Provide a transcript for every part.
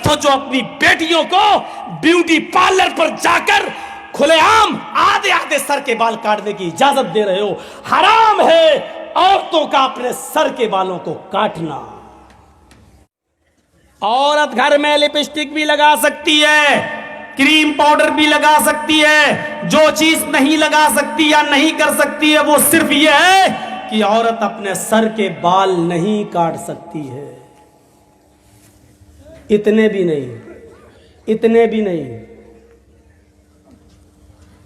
سرپرست ہو جو اپنی بیٹیوں کو بیوٹی پارلر پر جا کر کھلے عام آدھے آدھے سر کے بال کاٹنے کی اجازت دے رہے ہو. حرام ہے عورتوں کا اپنے سر کے بالوں کو کاٹنا. عورت گھر میں لپسٹک بھی لگا سکتی ہے, کریم پاؤڈر بھی لگا سکتی ہے, جو چیز نہیں لگا سکتی یا نہیں کر سکتی ہے وہ صرف یہ ہے کہ عورت اپنے سر کے بال نہیں کاٹ سکتی ہے. اتنے بھی نہیں.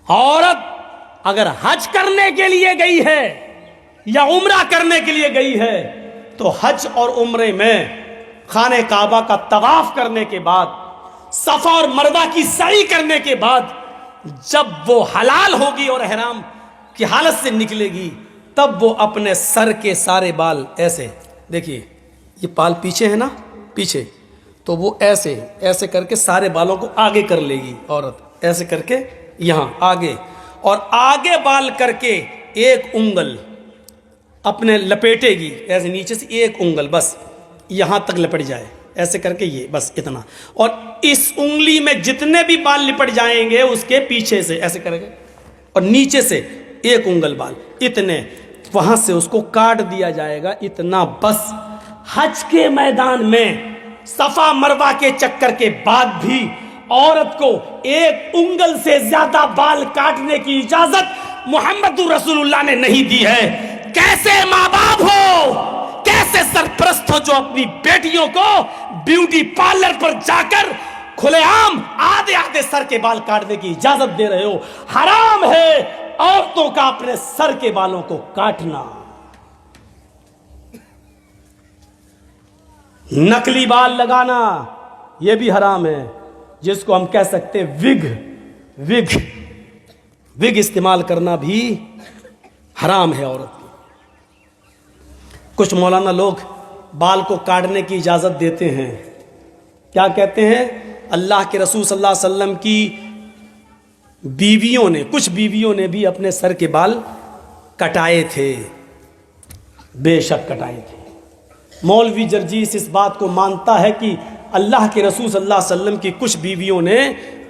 عورت اگر حج کرنے کے لیے گئی ہے یا عمرہ کرنے کے لیے گئی ہے تو حج اور عمرے میں خانہ کعبہ کا طواف کرنے کے بعد, صفا اور مروہ کی سعی کرنے کے بعد, جب وہ حلال ہوگی اور احرام کی حالت سے نکلے گی, تب وہ اپنے سر کے سارے بال ایسے, دیکھیے یہ بال پیچھے ہے نا, پیچھے, تو وہ ایسے کر کے سارے بالوں کو آگے کر لے گی عورت, ایسے کر کے یہاں آگے, اور آگے بال کر کے ایک انگل اپنے لپیٹے گی ایسے نیچے سے, ایک انگل بس یہاں تک لپٹ جائے, ایسے کر کے یہ بس اتنا, اور اس انگلی میں جتنے بھی بال لپٹ جائیں گے اس کے پیچھے سے ایسے کرے گے, اور نیچے سے ایک انگل بال, اتنے وہاں سے اس کو کاٹ دیا جائے گا, اتنا بس. حج کے میدان میں صفا مروہ کے چکر کے بعد بھی عورت کو ایک انگل سے زیادہ بال کاٹنے کی اجازت محمد رسول اللہ نے نہیں دی ہے. کیسے ماں باپ ہو, کیسے سرپرست ہو جو اپنی بیٹیوں کو بیوٹی پارلر پر جا کر کھلے عام آدھے آدھے سر کے بال کاٹنے کی اجازت دے رہے ہو. حرام ہے عورتوں کا اپنے سر کے بالوں کو کاٹنا. نقلی بال لگانا یہ بھی حرام ہے, جس کو ہم کہہ سکتے وگ استعمال کرنا بھی حرام ہے عورت کی. کچھ مولانا لوگ بال کو کاٹنے کی اجازت دیتے ہیں, کیا کہتے ہیں, اللہ کے رسول صلی اللہ علیہ وسلم کی بیویوں نے, کچھ بیویوں نے بھی اپنے سر کے بال کٹائے تھے, بے شک کٹائے تھے. مولوی جرجیس اس بات کو مانتا ہے کہ اللہ کے رسول صلی اللہ علیہ وسلم کی کچھ بیویوں نے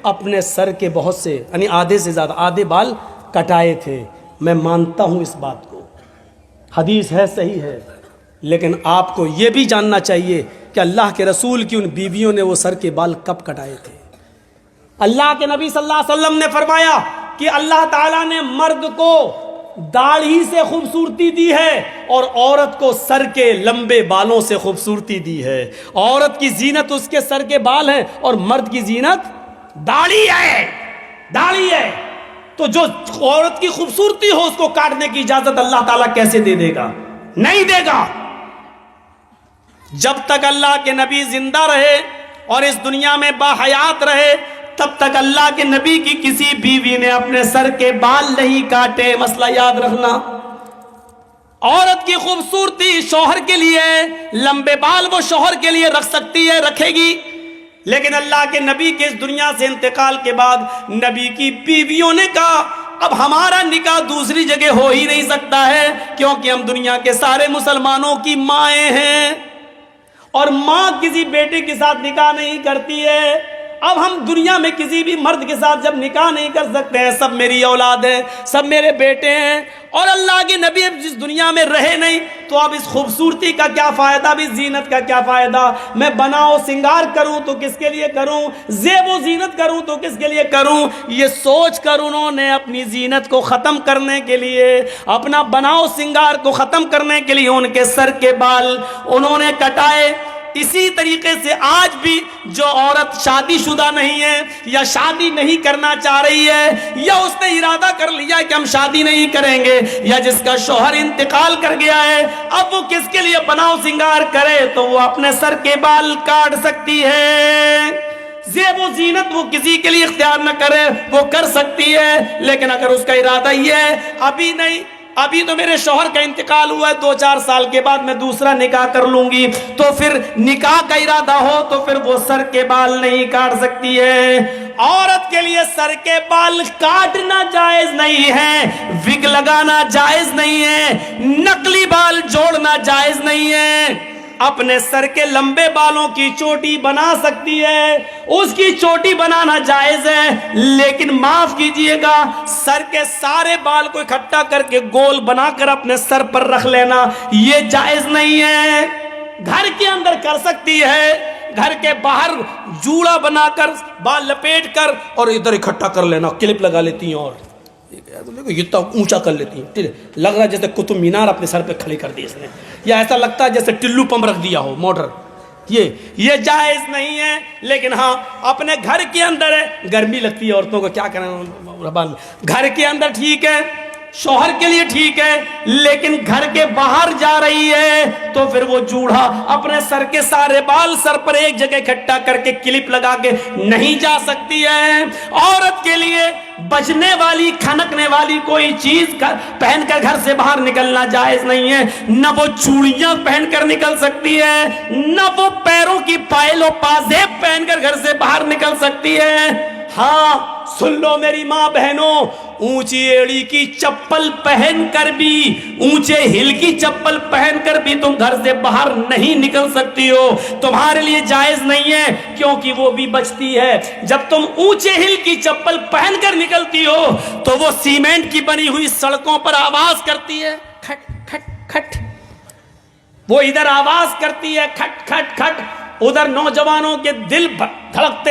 اپنے سر کے بہت سے یعنی آدھے سے زیادہ آدھے بال کٹائے تھے. میں مانتا ہوں اس بات کو, حدیث ہے, صحیح ہے, لیکن آپ کو یہ بھی جاننا چاہیے کہ اللہ کے رسول کی ان بیویوں نے وہ سر کے بال کب کٹائے تھے. اللہ کے نبی صلی اللہ علیہ وسلم نے فرمایا کہ اللہ تعالیٰ نے مرد کو داڑھی سے خوبصورتی دی ہے اور عورت کو سر کے لمبے بالوں سے خوبصورتی دی ہے. عورت کی زینت اس کے سر کے بال ہیں اور مرد کی زینت داڑھی ہے. تو جو عورت کی خوبصورتی ہو اس کو کاٹنے کی اجازت اللہ تعالیٰ کیسے دے دے گا؟ نہیں دے گا. جب تک اللہ کے نبی زندہ رہے اور اس دنیا میں باحیات رہے تب تک اللہ کے نبی کی کسی بیوی نے اپنے سر کے بال نہیں کاٹے. مسئلہ یاد رکھنا, عورت کی خوبصورتی شوہر کے لیے, لمبے بال وہ شوہر کے لیے رکھ سکتی ہے, رکھے گی, لیکن اللہ کے نبی کے اس دنیا سے انتقال کے بعد نبی کی بیویوں نے کہا اب ہمارا نکاح دوسری جگہ ہو ہی نہیں سکتا ہے, کیونکہ ہم دنیا کے سارے مسلمانوں کی مائیں ہیں اور ماں کسی بیٹے کے ساتھ نکاح نہیں کرتی ہے. اب ہم دنیا میں کسی بھی مرد کے ساتھ جب نکاح نہیں کر سکتے ہیں, سب میری اولاد ہیں, سب میرے بیٹے ہیں, اور اللہ کے نبی اب جس دنیا میں رہے نہیں, تو اب اس خوبصورتی کا کیا فائدہ, اب اس زینت کا کیا فائدہ. میں بناؤ سنگار کروں تو کس کے لیے کروں, زیب و زینت کروں تو کس کے لیے کروں. یہ سوچ کر انہوں نے اپنی زینت کو ختم کرنے کے لیے, اپنا بناؤ سنگار کو ختم کرنے کے لیے ان کے سر کے بال انہوں نے کٹائے. اسی طریقے سے آج بھی جو عورت شادی شدہ نہیں ہے یا شادی نہیں کرنا چاہ رہی ہے, یا اس نے ارادہ کر لیا کہ ہم شادی نہیں کریں گے, یا جس کا شوہر انتقال کر گیا ہے, اب وہ کس کے لیے بناؤ سنگار کرے تو وہ اپنے سر کے بال کاٹ سکتی ہے. زیب و زینت وہ کسی کے لیے اختیار نہ کرے, وہ کر سکتی ہے, لیکن اگر اس کا ارادہ یہ ہے ابھی نہیں, ابھی تو میرے شوہر کا انتقال ہوا ہے, 2-4 سال کے بعد میں دوسرا نکاح کر لوں گی, تو پھر نکاح کا ارادہ ہو تو پھر وہ سر کے بال نہیں کاٹ سکتی ہے. عورت کے لیے سر کے بال کاٹنا جائز نہیں ہے, وگ لگانا جائز نہیں ہے, نقلی بال جوڑنا جائز نہیں ہے. اپنے سر کے لمبے بالوں کی چوٹی بنا سکتی ہے، اس کی چوٹی بنانا جائز ہے، لیکن معاف کیجئے گا سر کے سارے بال کو اکٹھا کر کے گول بنا کر اپنے سر پر رکھ لینا یہ جائز نہیں ہے۔ گھر کے اندر کر سکتی ہے، گھر کے باہر جوڑا بنا کر بال لپیٹ کر اور ادھر اکٹھا کر لینا، کلپ لگا لیتی ہیں اور اتنا اونچا کر لیتی ہیں، لگ رہا ہے جیسے قطب مینار اپنے سر پہ کھڑی کر دی اس نے، یا ایسا لگتا ہے جیسے ٹلو پمپ رکھ دیا ہو موٹر۔ یہ جائز نہیں ہے، لیکن ہاں اپنے گھر کے اندر ہے، گرمی لگتی ہے عورتوں کو، کیا کریں، گھر کے اندر ٹھیک ہے، شوہر کے لیے ٹھیک ہے، لیکن گھر کے باہر جا رہی ہے تو پھر وہ جوڑا اپنے سر کے سارے بال سر پر ایک جگہ اکٹھا کر کے کلپ لگا کے نہیں جا سکتی ہے۔ عورت کے لیے بجنے والی کھنکنے والی کوئی چیز پہن کر گھر سے باہر نکلنا جائز نہیں ہے، نہ وہ چوڑیاں پہن کر نکل سکتی ہے، نہ وہ پیروں کی پائل و پازیب پہن کر گھر سے باہر نکل سکتی ہے۔ ہاں سن لو میری ماں بہنوں، اونچی ایڑی کی چپل پہن کر بھی، اونچے ہل کی چپل پہن کر بھی تم گھر سے باہر نہیں نکل سکتی ہو، تمہارے لیے جائز نہیں ہے، کیونکہ وہ بھی بچتی ہے۔ جب تم اونچے ہل کی چپل پہن کر نکلتی ہو تو وہ سیمنٹ کی بنی ہوئی سڑکوں پر آواز کرتی ہے، کھٹ کھٹ کھٹ، وہ ادھر آواز کرتی ہے کھٹ کھٹ کھٹ، ادھر نوجوانوں کے دل دھڑکتے